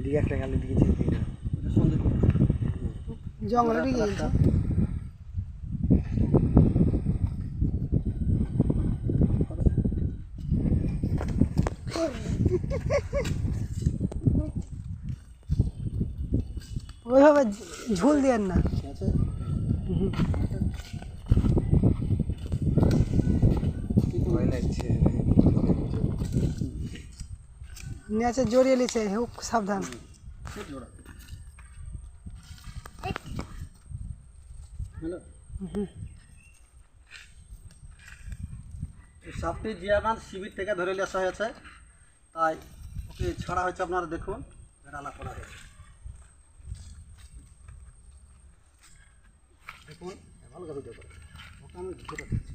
ওইদিকে একটা গালি দিয়েছে জঙ্গলে ঢুকে গেছে ওইভাবে ঝুল দেন না নিচে জড়িয়ে লিছে হুক সাবধান সাপটি জিয়াগঞ্জ শিবির থেকে ধরে নিয়ে আসা হয়েছে, তাই ওকে ছাড়া হয়েছে। আপনারা দেখুন, রান্না করা হয়েছে। দেখুন ভালো ভিডিও করে ওকে আমি ভিডিওটা দিচ্ছি।